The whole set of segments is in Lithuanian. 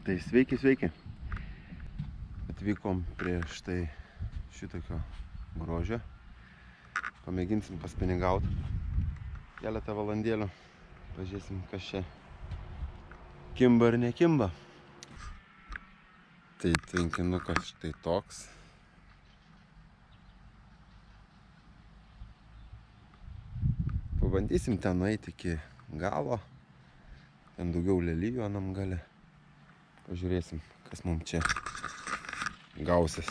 Tai sveiki, sveiki. Atvykom prie štai šitokio grožio. Pamėginsim paspiningauti keletą valandėlių. Pažiūrėsim, kas čia kimba ar nekimba. Tai tvenkinukas štai toks. Pabandysim ten nueiti iki galo. Ten daugiau lelijų anam gale. Pažiūrėsim, kas mums čia gausis.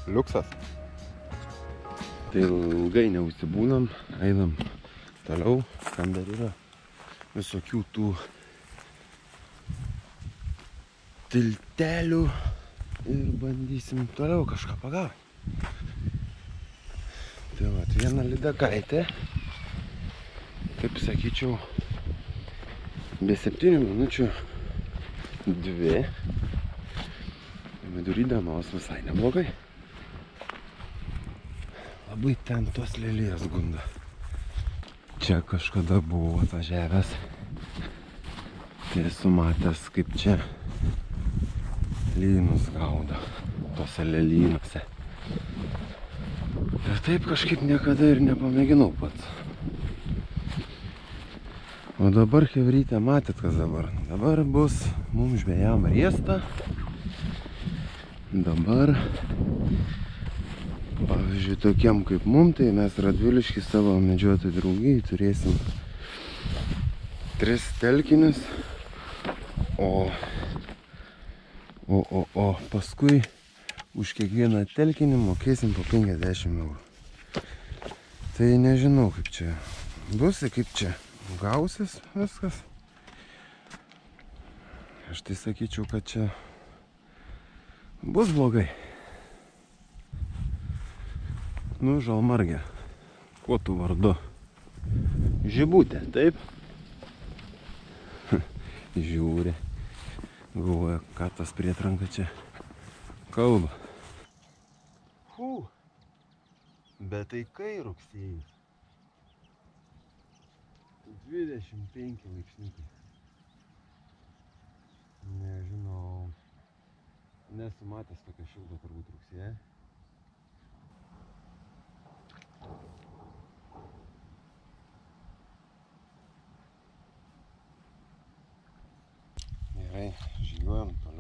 Liuksas. Tai ilgai neužsibūnam, einam toliau, ten dar yra visokių tų tiltelių ir bandysim toliau kažką pagauti. Tai vat, viena lydekaitė, taip sakyčiau, be 7 minučių 2. Vidury dienos visai neblogai. Labai ten tos lelijas gunda. Čia kažkada buvau atvažiavęs. Tai esu matęs, kaip čia lynus gaudo tose lelynuose. Ir taip kažkaip niekada ir nepamėginau pats. O dabar, chebrytė, matėt, kas dabar? Dabar bus mums žvejam riesta. Dabar, pavyzdžiui, tokiem kaip mum, tai mes Radvilišky savo medžiotojų draugijai turėsim 3 telkinius, o paskui už kiekvieną telkinį mokėsim po 50 eurų. Tai nežinau, kaip čia bus, kaip čia gausis viskas. Aš tai sakyčiau, kad čia bus blogai. Nu, žalmargė. Kuo tu vardu? Žibutė, taip? Žiūri. Galvoja, ką tas prietranka čia kalba. Bet tai kai rugsėjais? 25 laipsniukai. Nežinau. Nesu matęs tokio šildo turbūt rugsėje.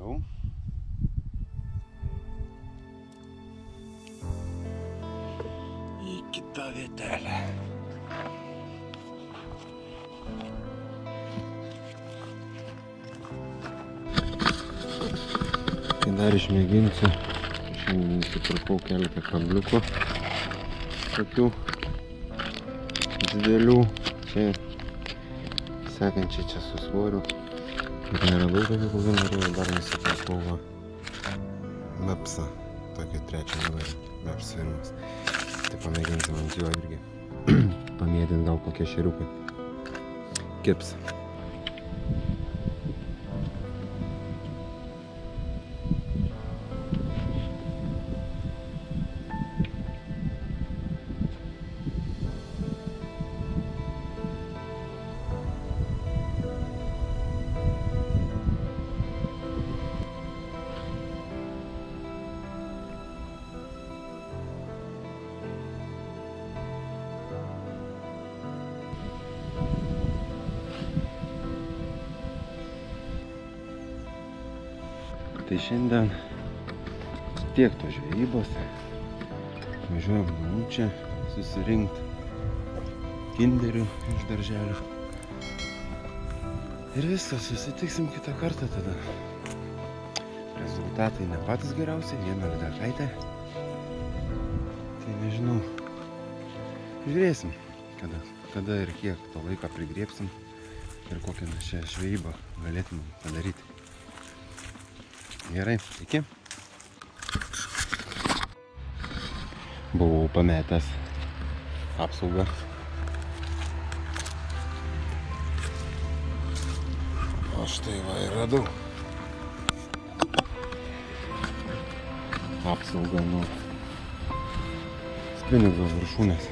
toliau. Į kitą vietelę. Tai dar išmėginsiu. Šiandien nusipirkau keletą kabliukų. Tokių didelių. Čia sekančiai čia su svoriu. Ir neradau tokių, kokių norėjau, dar nusipirkau va Mepsą. Tokį trečią numerį. Meps firmas. Tai pamėginsim ant jo irgi. Pamėdint gal kokie šeriukai. Kips. Tai šiandien tiek to žvejybos. Važiuojam namo čia susirinkti kinderių iš darželio. Ir viskas, susitiksim kitą kartą tada. Rezultatai ne patys geriausi, viena lydekaitė. Tai nežinau. Žiūrėsim, kada ir kiek to laiką prigriebsim ir kokią šią žvejybą galėtume padaryti. Gerai, iki. Buvau pametęs apsaugą. O štai va ir radau. Apsaugą nuo spinningo viršūnės.